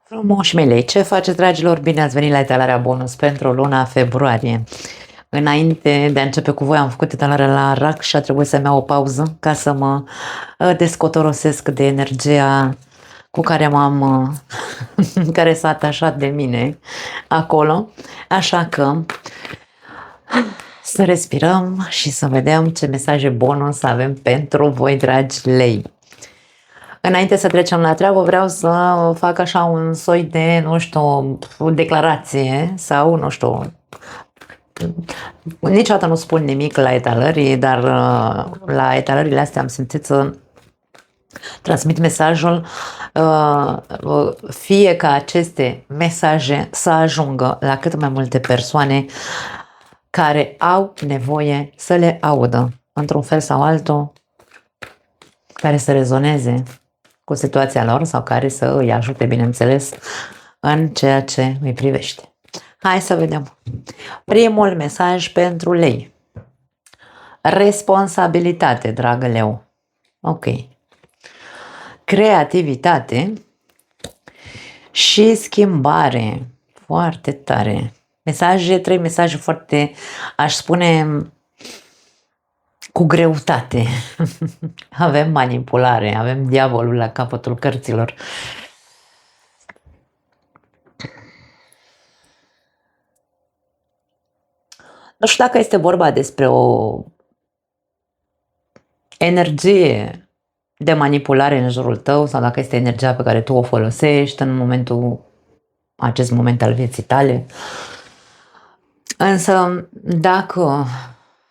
Frumoși mei, ce faceți, dragilor? Bine ați venit la etalarea bonus pentru luna februarie. Înainte de a începe cu voi, am făcut etalarea la RAC și a trebuit să-mi iau o pauză ca să mă descotorosesc de energia cu care care s-a atașat de mine acolo. Așa că să respirăm și să vedem ce mesaje bonus avem pentru voi, dragi lei. Înainte să trecem la treabă, vreau să fac așa un soi de, nu știu, o declarație sau, nu știu, niciodată nu spun nimic la etalări, dar la etalările astea am simțit să transmit mesajul, fie ca aceste mesaje să ajungă la cât mai multe persoane care au nevoie să le audă, într-un fel sau altul, care să rezoneze cu situația lor sau care să îi ajute, bineînțeles, în ceea ce îi privește. Hai să vedem. Primul mesaj pentru lei. Responsabilitate, dragă leu. Ok. Creativitate și schimbare. Foarte tare. Trei mesaje foarte, aș spune, cu greutate. Avem manipulare, avem diavolul la capătul cărților. Nu știu dacă este vorba despre o energie de manipulare în jurul tău sau dacă este energia pe care tu o folosești în acest moment al vieții tale. Însă, dacă,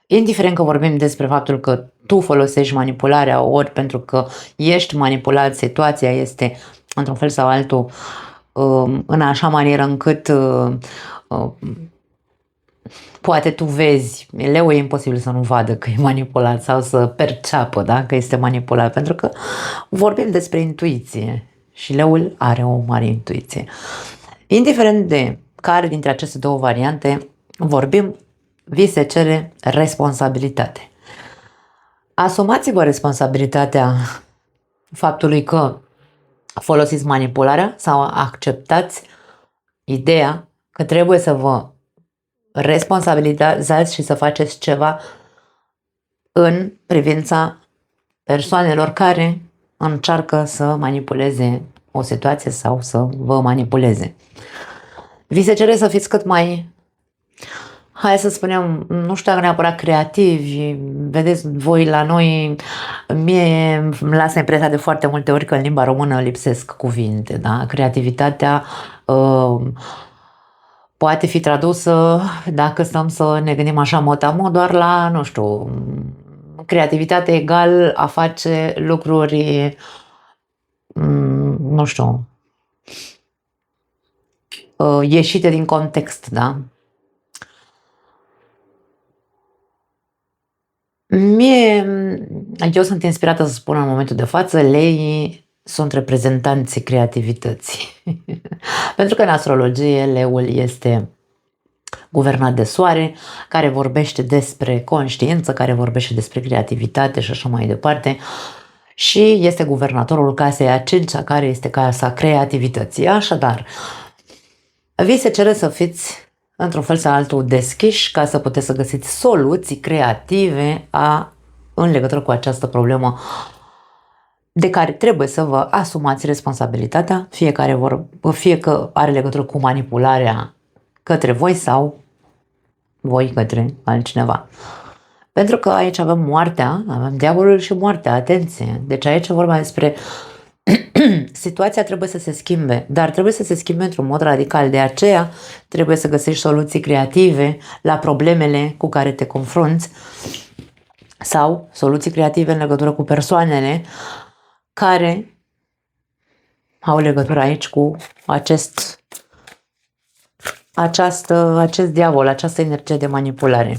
indiferent că vorbim despre faptul că tu folosești manipularea, ori pentru că ești manipulat, situația este într-un fel sau altul în așa manieră încât poate tu vezi, leul e imposibil să nu vadă că e manipulat sau să perceapă, da, că este manipulat, pentru că vorbim despre intuiție și leul are o mare intuiție. Indiferent de care dintre aceste două variante vorbim, vi se cere responsabilitate. Asumați-vă responsabilitatea faptului că folosiți manipularea sau acceptați ideea că trebuie să vă responsabilizați și să faceți ceva în privința persoanelor care încearcă să manipuleze o situație sau să vă manipuleze. Vi se cere să fiți cât mai, hai să spunem, nu știu dacă neapărat creativi. Vedeți, voi la noi, mie îmi lasă impresia de foarte multe ori că în limba română lipsesc cuvinte, da? Creativitatea poate fi tradusă, dacă stăm să ne gândim așa mot-a-mot, doar la, nu știu, creativitate egal a face lucruri, nu știu, ieșite din context, da? Eu sunt inspirată să spun în momentul de față, leii sunt reprezentanții creativității. Pentru că în astrologie leul este guvernat de soare, care vorbește despre conștiință, care vorbește despre creativitate și așa mai departe. Și este guvernatorul casei a cincea, care este casa creativității. Așadar, vi se cere să fiți într-un fel sau altul deschiși ca să puteți să găsiți soluții creative în legătură cu această problemă de care trebuie să vă asumați responsabilitatea, fie că are legătură cu manipularea către voi sau voi către altcineva. Pentru că aici avem moartea, avem diavolul și moartea, atenție. Deci aici e vorba despre situația trebuie să se schimbe, dar trebuie să se schimbe într-un mod radical. De aceea trebuie să găsești soluții creative la problemele cu care te confrunți sau soluții creative în legătură cu persoanele care au legătură aici cu acest diavol, această energie de manipulare.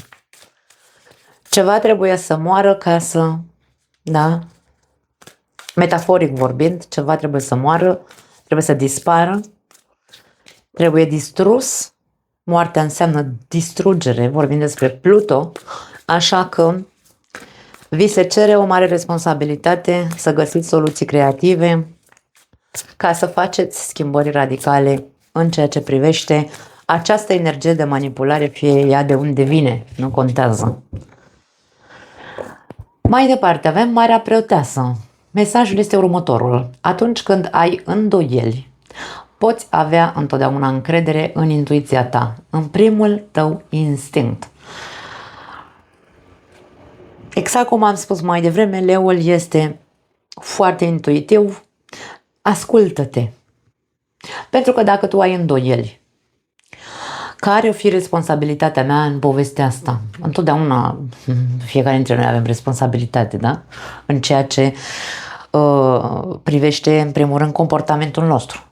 Ceva trebuie să moară ca să, da, metaforic vorbind, ceva trebuie să moară, trebuie să dispară, trebuie distrus. Moartea înseamnă distrugere, vorbim despre Pluto, așa că vi se cere o mare responsabilitate să găsiți soluții creative ca să faceți schimbări radicale în ceea ce privește această energie de manipulare, fie ea de unde vine, nu contează. Mai departe avem Marea Preoteasă. Mesajul este următorul. Atunci când ai îndoieli, poți avea întotdeauna încredere în intuiția ta, în primul tău instinct. Exact cum am spus mai devreme, leul este foarte intuitiv. Ascultă-te. Pentru că dacă tu ai îndoieli, care o fi responsabilitatea mea în povestea asta? Întotdeauna fiecare dintre noi avem responsabilitate, da? În ceea ce privește, în primul rând, comportamentul nostru.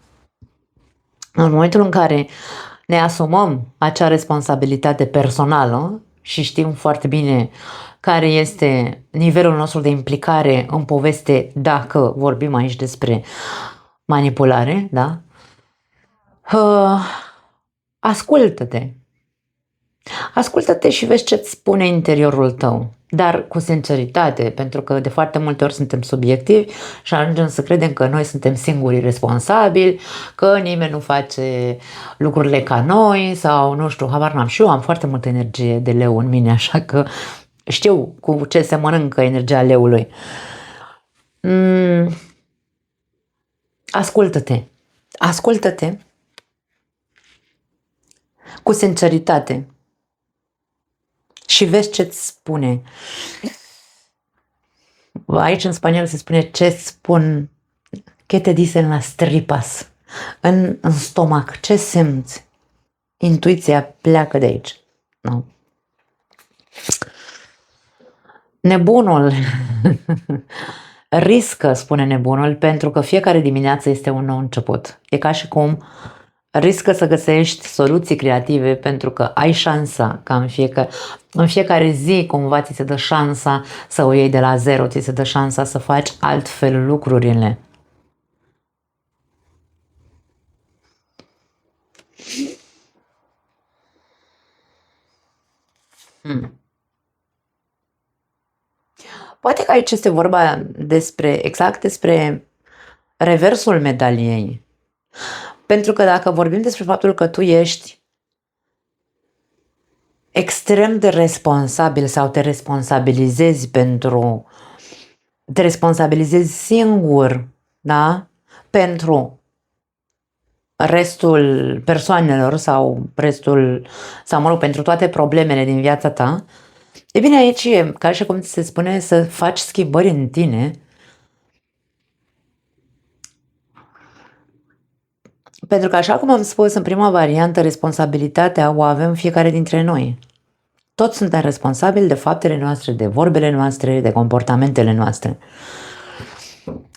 În momentul în care ne asumăm acea responsabilitate personală și știm foarte bine care este nivelul nostru de implicare în poveste, dacă vorbim aici despre manipulare, da? Ascultă-te. Ascultă-te și vezi ce-ți spune interiorul tău, dar cu sinceritate, pentru că de foarte multe ori suntem subiectivi și ajungem să credem că noi suntem singurii responsabili, că nimeni nu face lucrurile ca noi sau nu știu, habar n-am. Și eu am foarte multă energie de leu în mine, așa că știu cu ce se mănâncă energia leului. Ascultă-te. Ascultă-te cu sinceritate și vezi ce-ți spune. Aici în spaniol se spune ce-ți spun, ¿qué te dicen las tripas? În stomac, ce simți? Intuiția pleacă de aici. No? Nebunul riscă, spune nebunul, pentru că fiecare dimineață este un nou început. E ca și cum riscă să găsești soluții creative pentru că ai șansa ca în fiecare zi cumva ți se dă șansa să o iei de la zero, ți se dă șansa să faci altfel lucrurile. Poate că aici este vorba despre reversul medaliei. Pentru că dacă vorbim despre faptul că tu ești extrem de responsabil sau te responsabilizezi singur, da? Pentru restul persoanelor sau pentru toate problemele din viața ta, e bine, aici e ca și cum se spune să faci schimbări în tine. Pentru că, așa cum am spus în prima variantă, responsabilitatea o avem fiecare dintre noi. Toți suntem responsabili de faptele noastre, de vorbele noastre, de comportamentele noastre.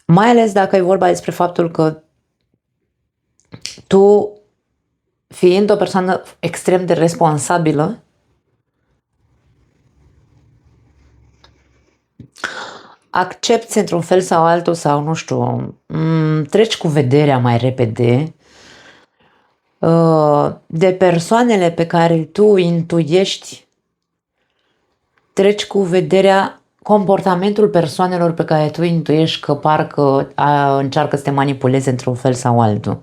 Mai ales dacă e vorba despre faptul că tu, fiind o persoană extrem de responsabilă, accepți într-un fel sau altul sau nu știu, treci cu vederea mai repede de persoanele pe care tu intuiești, treci cu vederea comportamentul persoanelor pe care tu intuiești că parcă încearcă să te manipuleze într-un fel sau altul.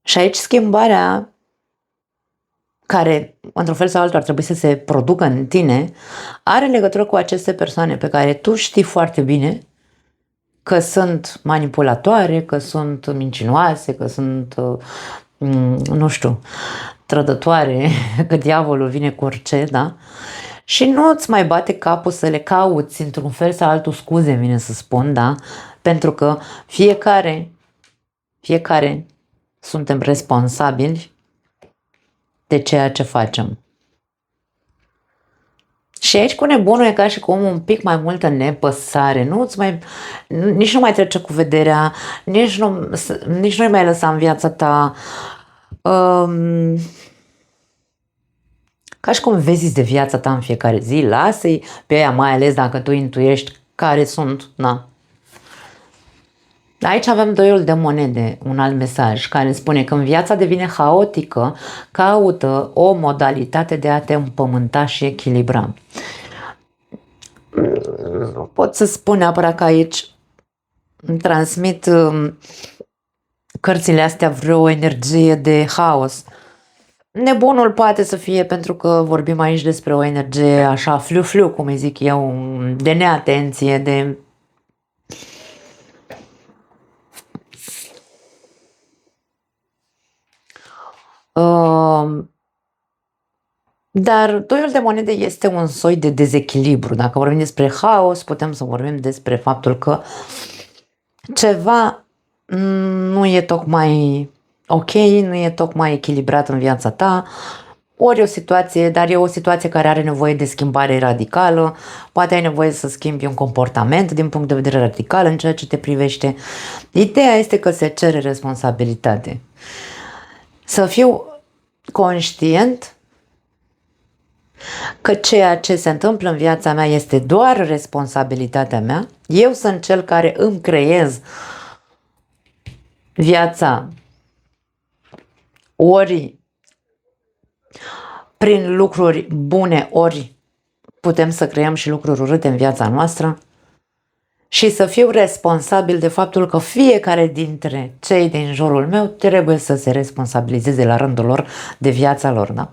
Și aici schimbarea care, într-un fel sau altul, ar trebui să se producă în tine, are legătură cu aceste persoane pe care tu știi foarte bine că sunt manipulatoare, că sunt mincinoase, că sunt, nu știu, trădătoare, că diavolul vine cu orice, da? Și nu îți mai bate capul să le cauți într-un fel sau altul scuze, vine să spun, da? Pentru că fiecare suntem responsabili de ceea ce facem. Și aici cu nebunul e ca și cum un pic mai multă nepăsare, nici nu mai trece cu vederea, nici nu-i mai lăsa în viața ta, ca și cum vezi de viața ta în fiecare zi, lasă-i pe ea, mai ales dacă tu intuiești care sunt, na. Aici avem doiul de monede, un alt mesaj care spune că când viața devine haotică, caută o modalitate de a te împământa și echilibra. Nu pot să spun neapărat că aici îmi transmit cărțile astea vreo energie de haos. Nebunul poate să fie, pentru că vorbim aici despre o energie așa flu-flu, cum îi zic eu, de neatenție, de... Dar toiul de monede este un soi de dezechilibru. Dacă vorbim despre haos, putem să vorbim despre faptul că ceva nu e tocmai ok, nu e tocmai echilibrat în viața ta, ori o situație, dar e o situație care are nevoie de schimbare radicală, poate ai nevoie să schimbi un comportament din punct de vedere radical în ceea ce te privește. Ideea este că se cere responsabilitate. Să fiu conștient că ceea ce se întâmplă în viața mea este doar responsabilitatea mea. Eu sunt cel care îmi creez viața, ori prin lucruri bune, ori putem să creăm și lucruri urâte în viața noastră, și să fiu responsabil de faptul că fiecare dintre cei din jurul meu trebuie să se responsabilizeze la rândul lor de viața lor, da?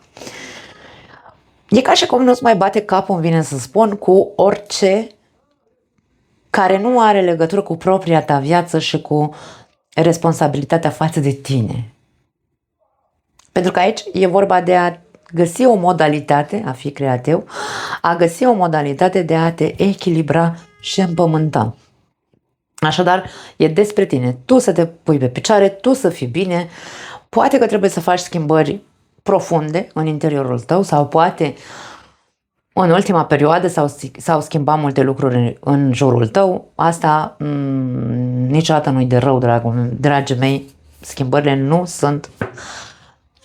E ca și cum nu-ți mai bate capul, îmi vine să spun, cu orice care nu are legătură cu propria ta viață și cu responsabilitatea față de tine. Pentru că aici e vorba de a găsi o modalitate, a fi creativ, a găsi o modalitate de a te echilibra și împământa. Așadar, e despre tine, tu să te pui pe picioare, tu să fii bine, poate că trebuie să faci schimbări profunde în interiorul tău sau poate în ultima perioadă s-au schimbat multe lucruri în jurul tău. Asta niciodată nu-i de rău, dragii mei, schimbările nu sunt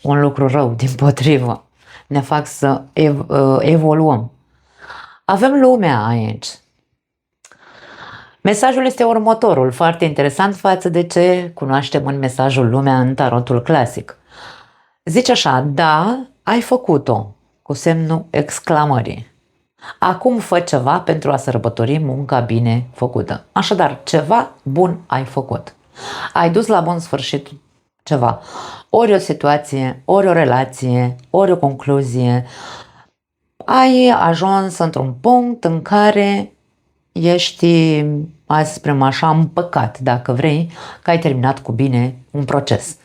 un lucru rău, dimpotrivă, ne fac să evoluăm. Avem lumea aici. Mesajul este următorul, foarte interesant față de ce cunoaștem în mesajul lumea în tarotul clasic. Zice așa: da, ai făcut-o, cu semnul exclamării. Acum fă ceva pentru a sărbători munca bine făcută. Așadar, ceva bun ai făcut. Ai dus la bun sfârșit ceva. Ori o situație, ori o relație, ori o concluzie. Ai ajuns într-un punct în care ești, hai să spunem așa, împăcat, dacă vrei, că ai terminat cu bine un proces.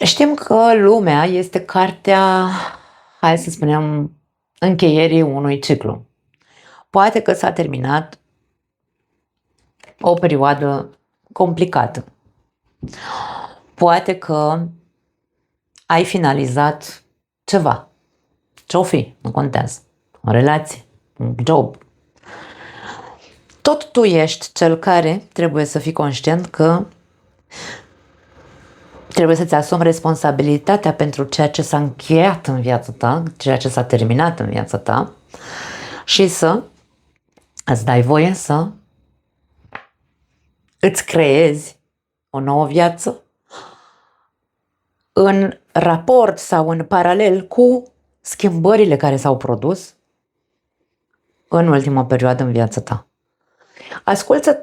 Știm că lumea este cartea, hai să spunem, încheierii unui ciclu. Poate că s-a terminat o perioadă complicată. Poate că ai finalizat ceva. Ce-o fi, nu contează. O relație, un job. Tot tu ești cel care trebuie să fii conștient că trebuie să-ți asumi responsabilitatea pentru ceea ce s-a încheiat în viața ta, ceea ce s-a terminat în viața ta, și să îți dai voie să îți creezi o nouă viață în raport sau în paralel cu schimbările care s-au produs în ultima perioadă în viața ta.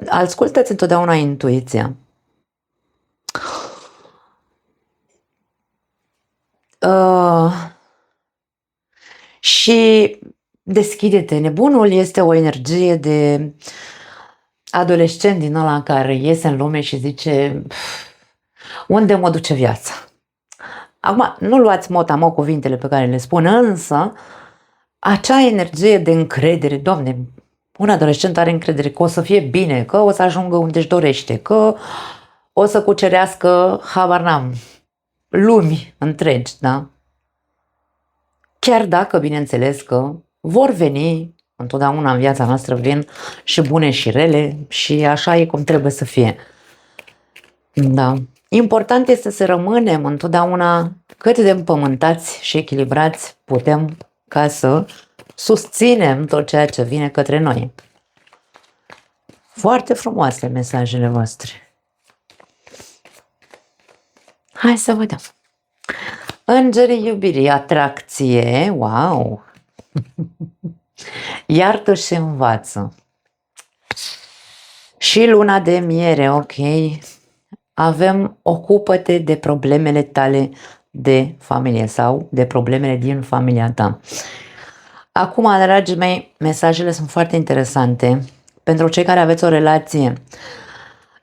Ascultă-ți întotdeauna intuiția. Și deschide-te. Nebunul este o energie de adolescent din ăla care iese în lume și zice: unde mă duce viața? Acum, nu luați mot-a-mot cuvintele pe care le spun, însă acea energie de încredere, Doamne, un adolescent are încredere că o să fie bine, că o să ajungă unde își dorește, că o să cucerească, habar n-am, lumi întregi, da? Chiar dacă, bineînțeles, că vor veni, întotdeauna în viața noastră vin și bune și rele, și așa e cum trebuie să fie. Da. Important este să rămânem întotdeauna cât de împământați și echilibrați putem ca să susținem tot ceea ce vine către noi. Foarte frumoase mesajele voastre. Hai să vedem. Îngerii iubirii, atracție, wow! Iartă și învață. Și luna de miere, ok, avem ocupă-te de problemele tale de familie sau de problemele din familia ta. Acum, dragii mei, mesajele sunt foarte interesante pentru cei care aveți o relație.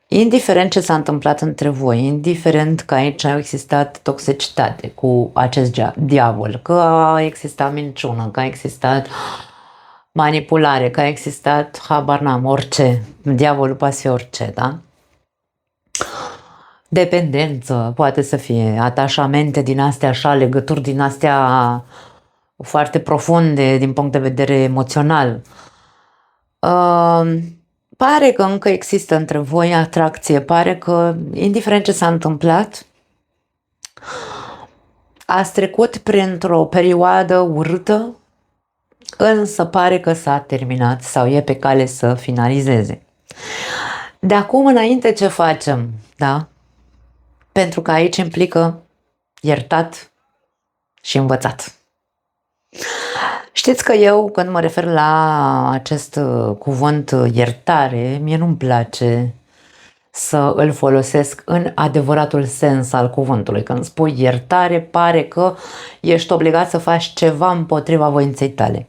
Indiferent ce s-a întâmplat între voi, indiferent că aici a existat toxicitate cu acest diavol, că a existat minciună, că a existat manipulare, că a existat, habar n-am, orice, diavolul poate fi orice, da? Dependență, poate să fie atașamente din astea așa, legături din astea foarte profunde din punct de vedere emoțional. Pare că încă există între voi atracție, pare că, indiferent ce s-a întâmplat, ați trecut printr-o perioadă urâtă, însă pare că s-a terminat sau e pe cale să finalizeze. De acum înainte ce facem, da? Pentru că aici implică iertat și învățat. Știți că eu, când mă refer la acest cuvânt iertare, mie nu-mi place să îl folosesc în adevăratul sens al cuvântului. Când spui iertare, pare că ești obligat să faci ceva împotriva voinței tale.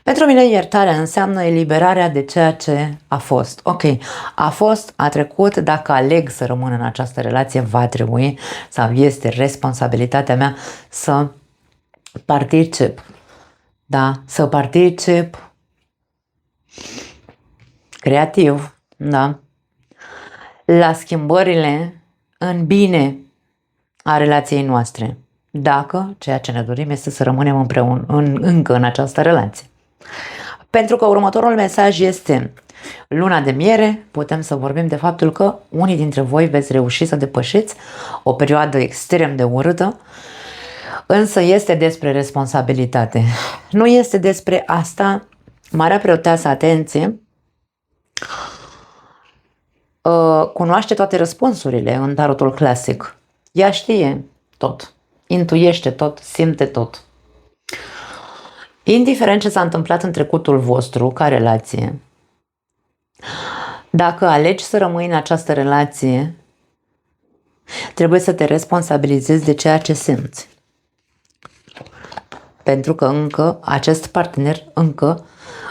Pentru mine iertarea înseamnă eliberarea de ceea ce a fost. Ok, a fost, a trecut, dacă aleg să rămân în această relație, va trebui sau este responsabilitatea mea să particip. Da, să particip creativ, da, la schimbările în bine a relației noastre. Dacă ceea ce ne dorim este să rămânem împreună încă în această relație. Pentru că următorul mesaj este luna de miere, putem să vorbim de faptul că unii dintre voi veți reuși să depășiți o perioadă extrem de urâtă, însă este despre responsabilitate. Nu este despre asta. Marea Preoteasă, atenție, cunoaște toate răspunsurile în tarotul clasic. Ea știe tot, intuiește tot, simte tot. Indiferent ce s-a întâmplat în trecutul vostru ca relație, dacă alegi să rămâi în această relație, trebuie să te responsabilizezi de ceea ce simți. Pentru că încă acest partener încă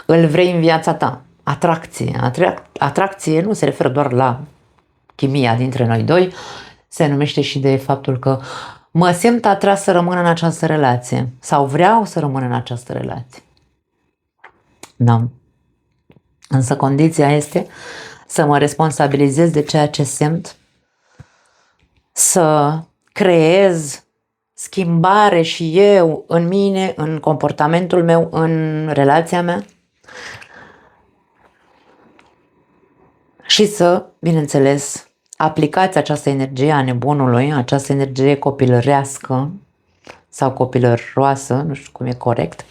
îl vrei în viața ta. Atracție. Atracție nu se referă doar la chimia dintre noi doi, se numește și de faptul că mă simt atras să rămân în această relație sau vreau să rămân în această relație. Da. Însă condiția este să mă responsabilizez de ceea ce simt, să creez schimbare și eu în mine, în comportamentul meu, în relația mea și să, bineînțeles, aplicați această energie a nebunului, această energie copilărească sau copilăroasă, nu știu cum e corect,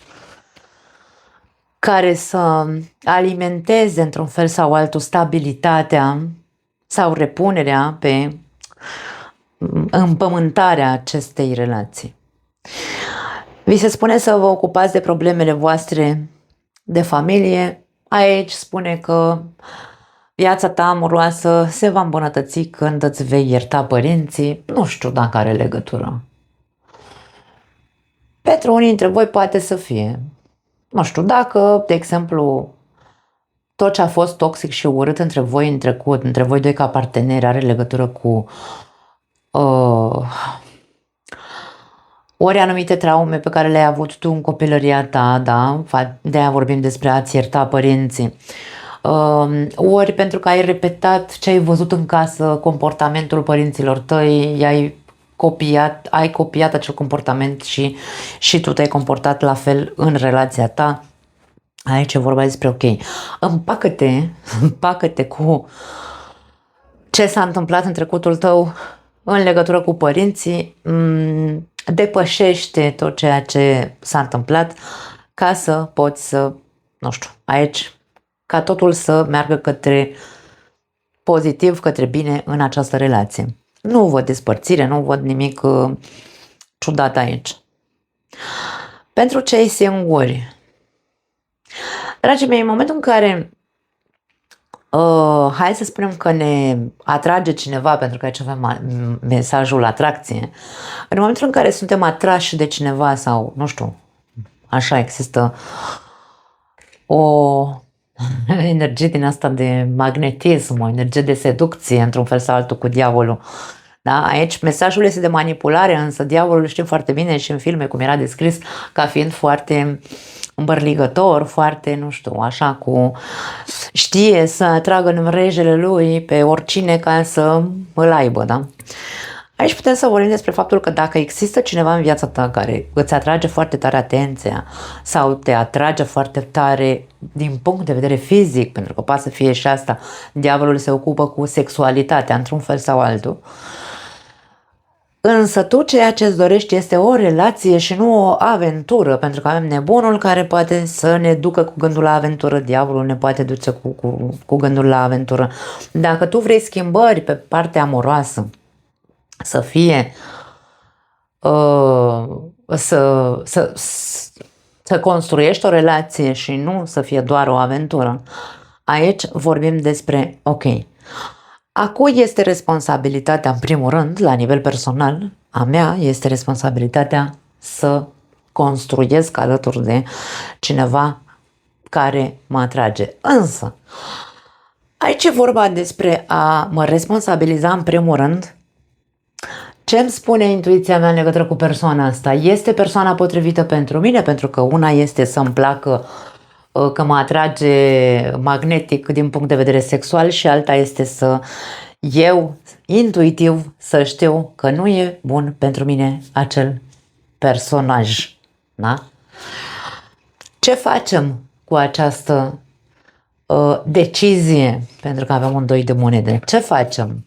care să alimenteze într-un fel sau altul stabilitatea sau repunerea pe împământarea acestei relații. Vi se spune să vă ocupați de problemele voastre de familie. Aici spune că viața ta amoroasă se va îmbunătăți când îți vei ierta părinții. Nu știu dacă are legătură. Pentru unii dintre voi poate să fie. Nu știu, dacă, de exemplu, tot ce a fost toxic și urât între voi în trecut, între voi doi ca parteneri, are legătură cu ori anumite traume pe care le-ai avut tu în copilăria ta, da? De-aia vorbim despre a-ți ierta părinții. Ori pentru că ai repetat ce ai văzut în casă, comportamentul părinților tăi, ai copiat acel comportament și tu te-ai comportat la fel în relația ta. Aici e vorba despre ok, împacă-te cu ce s-a întâmplat în trecutul tău în legătură cu părinții, depășește tot ceea ce s-a întâmplat ca să poți să, nu știu, aici, ca totul să meargă către pozitiv, către bine în această relație. Nu văd despărțire, nu văd nimic ciudat aici. Pentru cei singuri, Dragii mei, în momentul în care hai să spunem că ne atrage cineva, pentru că aici avem mesajul atracție, în momentul în care suntem atrași de cineva sau, nu știu, așa există o energie din asta de magnetism, o energie de seducție, într-un fel sau altul, cu diavolul. Da? Aici mesajul este de manipulare, însă diavolul știm foarte bine și în filme cum era descris ca fiind foarte îmbărligător, foarte, nu știu, așa, știe să atragă în mrejele lui pe oricine ca să îl aibă, da? Aici putem să vorbim despre faptul că dacă există cineva în viața ta care îți atrage foarte tare atenția sau te atrage foarte tare din punct de vedere fizic, pentru că poate să fie și asta, diavolul se ocupă cu sexualitatea într-un fel sau altul, însă tu ceea ce îți dorești este o relație și nu o aventură, pentru că avem nebunul care poate să ne ducă cu gândul la aventură, diavolul ne poate duce cu gândul la aventură. Dacă tu vrei schimbări pe partea amoroasă, să fie să construiești o relație și nu să fie doar o aventură, aici vorbim despre, ok, a cui este responsabilitatea, în primul rând, la nivel personal, a mea este responsabilitatea să construiesc alături de cineva care mă atrage. Însă, aici e vorba despre a mă responsabiliza în primul rând. Ce îmi spune intuiția mea în legătură cu persoana asta? Este persoana potrivită pentru mine? Pentru că una este să-mi placă că mă atrage magnetic din punct de vedere sexual și alta este să eu, intuitiv, să știu că nu e bun pentru mine acel personaj. Da? Ce facem cu această decizie? Pentru că avem un doi de monede. Ce facem?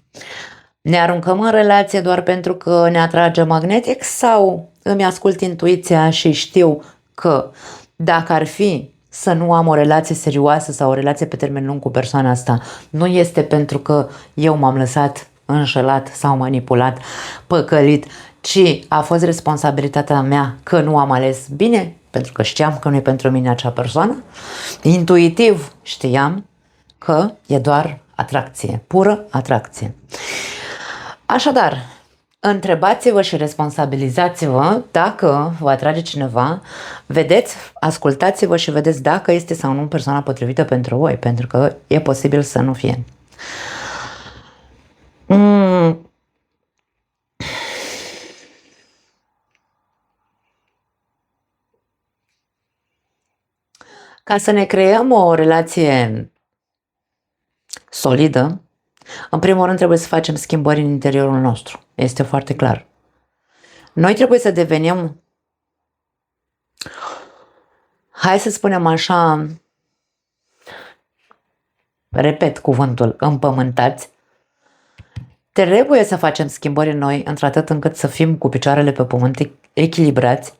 Ne aruncăm în relație doar pentru că ne atrage magnetic sau îmi ascult intuiția și știu că dacă ar fi să nu am o relație serioasă sau o relație pe termen lung cu persoana asta, nu este pentru că eu m-am lăsat înșelat sau manipulat, păcălit, ci a fost responsabilitatea mea că nu am ales bine, pentru că știam că nu e pentru mine acea persoană. Intuitiv știam că e doar atracție, pură atracție. Așadar, întrebați-vă și responsabilizați-vă dacă vă atrage cineva, vedeți, ascultați-vă și vedeți dacă este sau nu persoana potrivită pentru voi, pentru că e posibil să nu fie. Ca să ne creăm o relație solidă, în primul rând trebuie să facem schimbări în interiorul nostru. Este foarte clar. Noi trebuie să devenim, hai să spunem așa, repet cuvântul, împământați. Trebuie să facem schimbări în noi într-atât încât să fim cu picioarele pe pământ echilibrați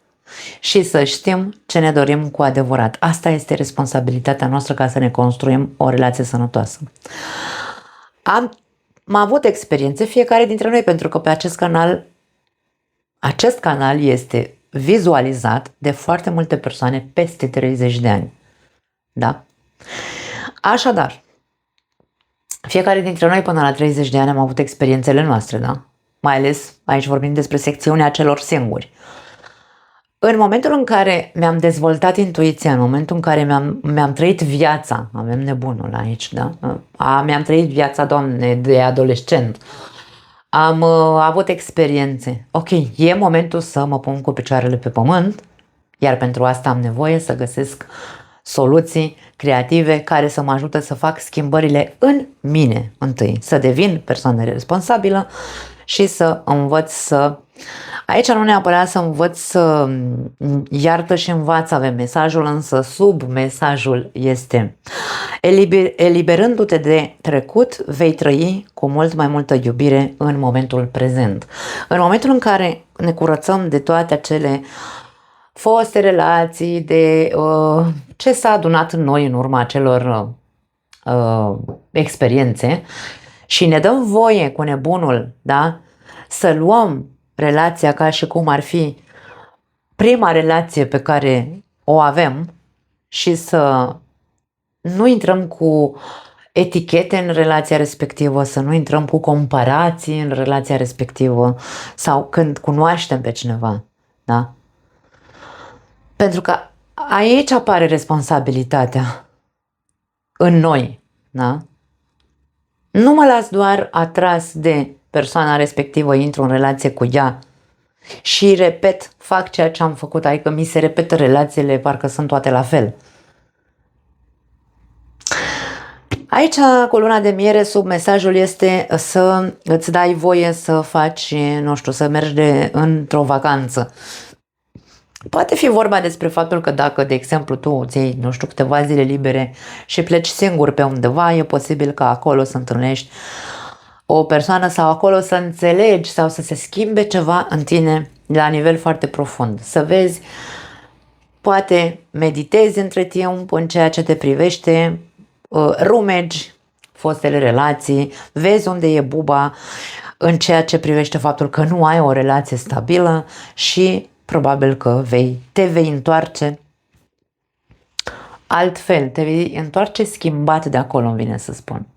și să știm ce ne dorim cu adevărat. Asta este responsabilitatea noastră ca să ne construim o relație sănătoasă. Am avut experiențe fiecare dintre noi, pentru că pe acest canal este vizualizat de foarte multe persoane peste 30 de ani. Da? Așadar, fiecare dintre noi până la 30 de ani am avut experiențele noastre, da? Mai ales aici vorbim despre secțiunea celor singuri. În momentul în care mi-am dezvoltat intuiția, în momentul în care mi-am trăit viața, avem nebunul aici, da? Mi-am trăit viața, Doamne, de adolescent, am avut experiențe. Ok, e momentul să mă pun cu picioarele pe pământ, iar pentru asta am nevoie să găsesc soluții creative care să mă ajute să fac schimbările în mine întâi, să devin persoană responsabilă și să învăț să... Aici nu neapărat să învăț să iartă și învață, avem mesajul, însă sub mesajul este eliberându-te de trecut, vei trăi cu mult mai multă iubire în momentul prezent. În momentul în care ne curățăm de toate acele foste relații, de ce s-a adunat în noi în urma acelor experiențe și ne dăm voie cu nebunul, da, să luăm relația ca și cum ar fi prima relație pe care o avem și să nu intrăm cu etichete în relația respectivă, să nu intrăm cu comparații în relația respectivă sau când cunoaștem pe cineva, da? Pentru că aici apare responsabilitatea în noi, da? Nu mă las doar atras de persoana respectivă, intru în relație cu ea și repet, fac ceea ce am făcut, adică mi se repetă relațiile, parcă sunt toate la fel. Aici, cu luna de miere, sub mesajul este să îți dai voie să faci, nu știu, să mergi într-o vacanță. Poate fi vorba despre faptul că dacă, de exemplu, tu îți iei, nu știu, câteva zile libere și pleci singur pe undeva, e posibil ca acolo să întâlnești o persoană sau acolo să înțelegi sau să se schimbe ceva în tine la nivel foarte profund. Să vezi, poate meditezi între timp în ceea ce te privește, rumegi fostele relații, vezi unde e buba în ceea ce privește faptul că nu ai o relație stabilă și probabil că te vei întoarce altfel, te vei întoarce schimbat de acolo, îmi vine să spun.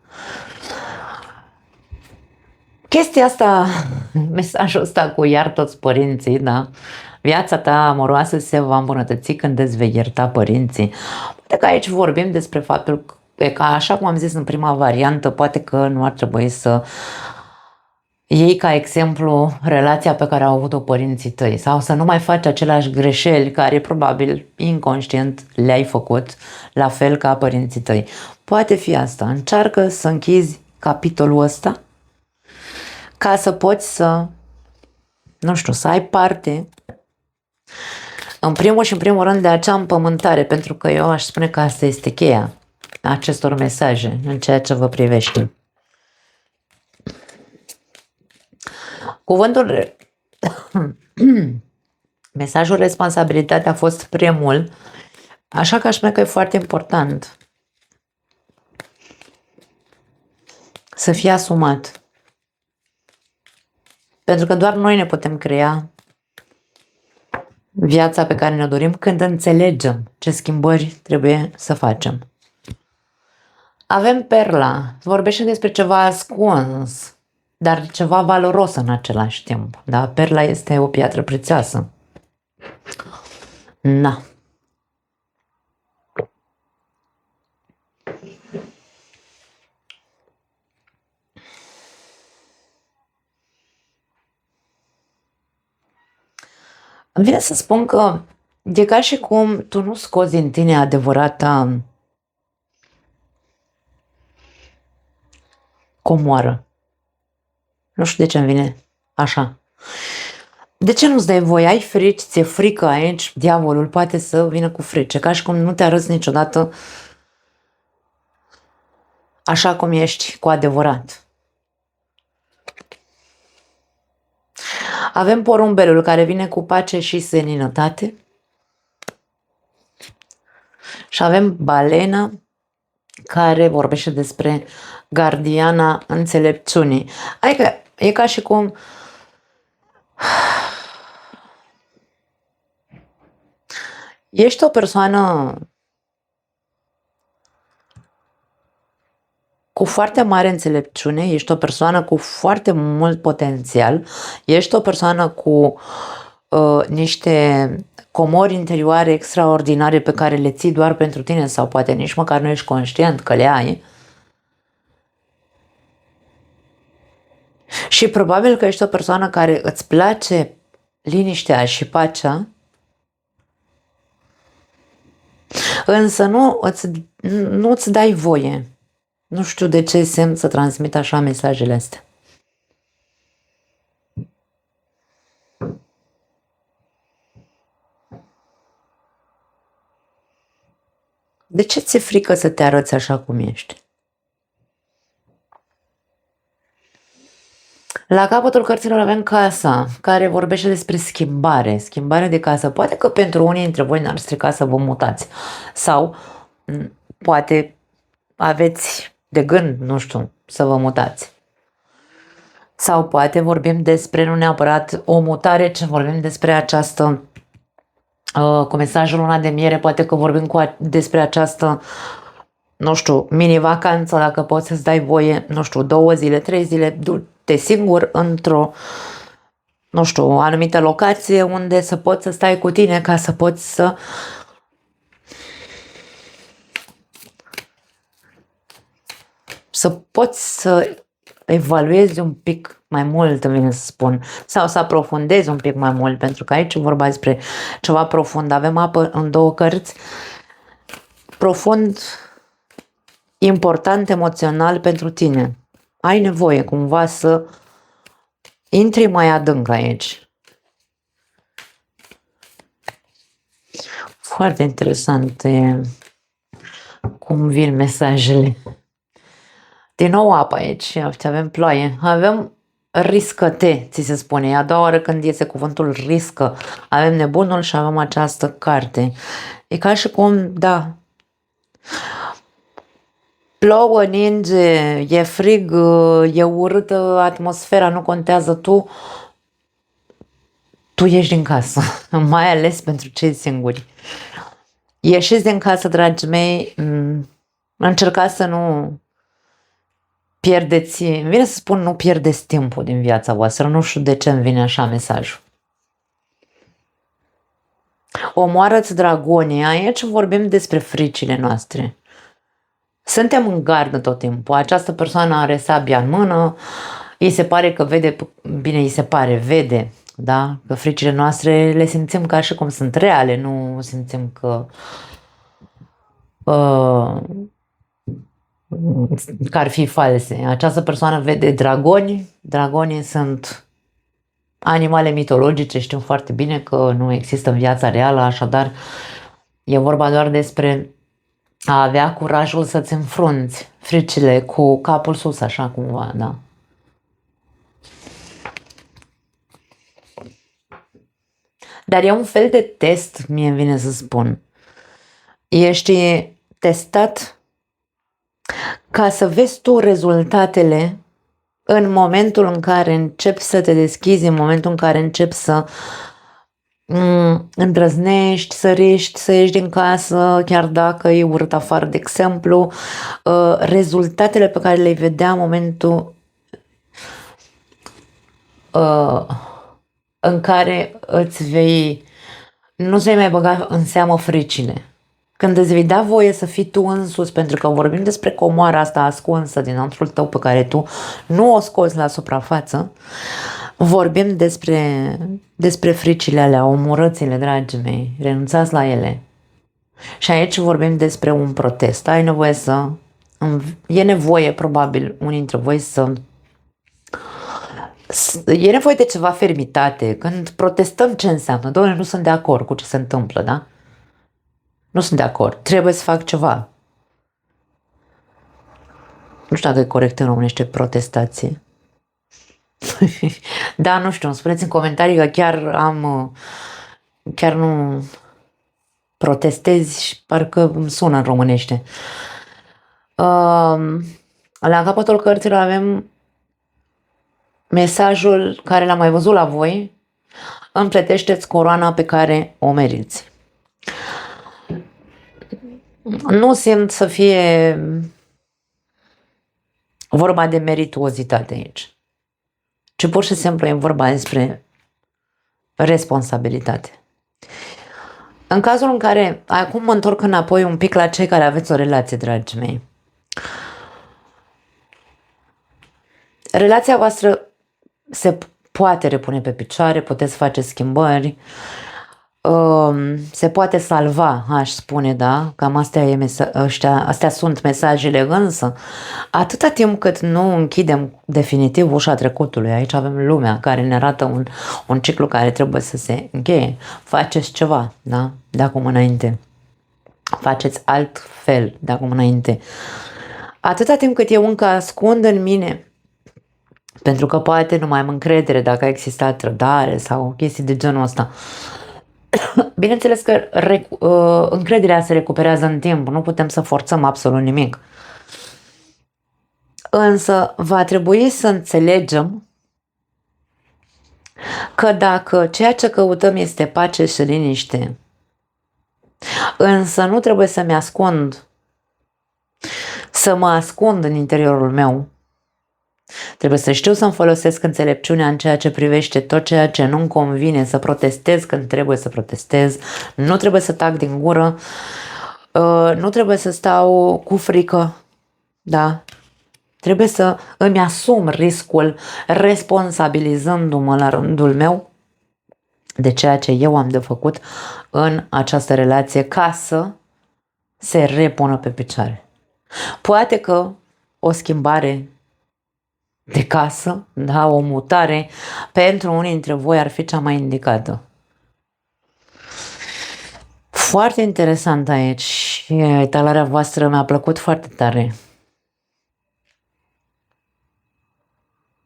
Chestia asta, mesajul ăsta cu iar toți părinții, da? Viața ta amoroasă se va îmbunătăți când îți vei ierta părinții. Poate că aici vorbim despre faptul că, așa cum am zis în prima variantă, poate că nu ar trebui să iei ca exemplu relația pe care au avut-o părinții tăi sau să nu mai faci aceleași greșeli care probabil inconștient le-ai făcut la fel ca părinții tăi. Poate fi asta. Încearcă să închizi capitolul ăsta ca să poți să, nu știu, să ai parte în primul și în primul rând de acea împământare, pentru că eu aș spune că asta este cheia acestor mesaje în ceea ce vă privește. Cuvântul mesajul responsabilitate a fost primul, așa că aș spune că e foarte important să fie asumat. Pentru că doar noi ne putem crea viața pe care ne-o dorim când înțelegem ce schimbări trebuie să facem. Avem perla, vorbește despre ceva ascuns, dar ceva valoros în același timp. Da? Perla este o piatră prețioasă. Na. Îmi vine să spun că e ca și cum tu nu scoți din tine adevărata comoară. Nu știu de ce îmi vine așa. De ce nu-ți dai voie? Ai frici, ți-e frică aici, diavolul poate să vină cu frice, ca și cum nu te arăți niciodată așa cum ești cu adevărat. Avem porumbelul care vine cu pace și seninătate și avem balena care vorbește despre gardiana înțelepciunii. Adică e ca și cum ești o persoană cu foarte mare înțelepciune, ești o persoană cu foarte mult potențial, ești o persoană cu niște comori interioare extraordinare pe care le ții doar pentru tine sau poate nici măcar nu ești conștient că le ai. Și probabil că ești o persoană care îți place liniștea și pacea, însă nu îți dai voie. Nu știu de ce semn să transmit așa mesajele astea. De ce ți-e frică să te arăți așa cum ești? La capătul cărților avem casa, care vorbește despre schimbare de casă. Poate că pentru unii dintre voi n-ar strica să vă mutați. Sau poate aveți de gând, nu știu, să vă mutați. Sau poate vorbim despre, nu neapărat o mutare, ci vorbim despre această, cu mesajul luna de miere, poate că vorbim despre această nu știu, mini-vacanță, dacă poți să-ți dai voie, nu știu, 2 zile, 3 zile, du-te singur într-o, nu știu, o anumită locație unde să poți să stai cu tine ca să poți să poți să evaluezi un pic mai mult, îmi vine să spun, sau să aprofundezi un pic mai mult, pentru că aici vorba despre ceva profund. Avem apă în 2 cărți, profund, important emoțional pentru tine. Ai nevoie cumva să intri mai adânc aici. Foarte interesant cum vin mesajele. Din nou apă aici, avem ploaie, avem riscă-te, ți se spune. E a doua oară când iese cuvântul riscă. Avem nebunul și avem această carte. E ca și cum, da, plouă, ninge, e frig, e urâtă atmosfera, nu contează, tu ieși din casă, mai ales pentru cei singuri. Ieșiți din casă, dragii mei, încercați să nu pierdeți, îmi vine să spun nu pierdeți timpul din viața voastră, nu știu de ce îmi vine așa mesajul. Omoară-ți dragonii, aici vorbim despre fricile noastre. Suntem în gardă tot timpul, această persoană are sabia în mână, îi se pare că vede, bine, îi se pare, vede, da? Că fricile noastre le simțim ca și cum sunt reale, nu simțim că ar fi false. Această persoană vede dragoni, dragonii sunt animale mitologice, știm foarte bine că nu există în viața reală, așadar e vorba doar despre a avea curajul să-ți înfrunți fricile cu capul sus, așa cumva, da? Dar e un fel de test, mie îmi vine să spun. Ești testat ca să vezi tu rezultatele în momentul în care începi să te deschizi, în momentul în care începi să îndrăznești, să riști, să ieși din casă, chiar dacă e urât afară, de exemplu, rezultatele pe care le vedea în momentul în care nu ți vei mai băga în seamă fricile. Când îți vei da voie să fii tu însuți, pentru că vorbim despre comoara asta ascunsă dinăuntrul tău pe care tu nu o scoți la suprafață, vorbim despre fricile alea, omorâți-le, dragii mei, renunțați la ele. Și aici vorbim despre un protest. E nevoie, probabil, unii dintre voi e nevoie de ceva fermitate. Când protestăm, ce înseamnă? Doamne, nu sunt de acord cu ce se întâmplă, da? Nu sunt de acord. Trebuie să fac ceva. Nu știu dacă e corect în românește protestație. Da, nu știu, îmi spuneți în comentarii că chiar nu protestezi și parcă îmi sună în românește. La capătul cărților avem mesajul care l-am mai văzut la voi: împletește-ți coroana pe care o meriți. Nu simt să fie vorba de merituozitate aici, ci pur și simplu e vorba despre responsabilitate. În cazul în care, acum mă întorc înapoi un pic la cei care aveți o relație, dragii mei. Relația voastră se poate repune pe picioare, puteți face schimbări, se poate salva, aș spune, da? Cam astea sunt mesajele, însă atâta timp cât nu închidem definitiv ușa trecutului, aici avem lumea care ne arată un ciclu care trebuie să se încheie, faceți ceva, da? De acum înainte. Faceți altfel de acum înainte. Atâta timp cât eu încă ascund în mine, pentru că poate nu mai am încredere dacă a existat trădare sau chestii de genul ăsta. Bineînțeles că încrederea se recuperează în timp, nu putem să forțăm absolut nimic. Însă va trebui să înțelegem că dacă ceea ce căutăm este pace și liniște, însă nu trebuie să-mi ascund să mă ascund în interiorul meu. Trebuie să știu să-mi folosesc înțelepciunea în ceea ce privește tot ceea ce nu-mi convine, să protestez când trebuie să protestez, nu trebuie să tac din gură, nu trebuie să stau cu frică, da? Trebuie să îmi asum riscul, responsabilizându-mă la rândul meu de ceea ce eu am de făcut în această relație ca să se repună pe picioare. Poate că o schimbare de casă, da, o mutare pentru unii dintre voi ar fi cea mai indicată. Foarte interesant aici și etalarea voastră mi-a plăcut foarte tare.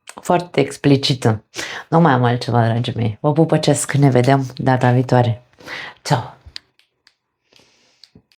Foarte explicită. Nu mai am altceva, dragii mei. Vă pupăcesc, ne vedem data viitoare. Ciao!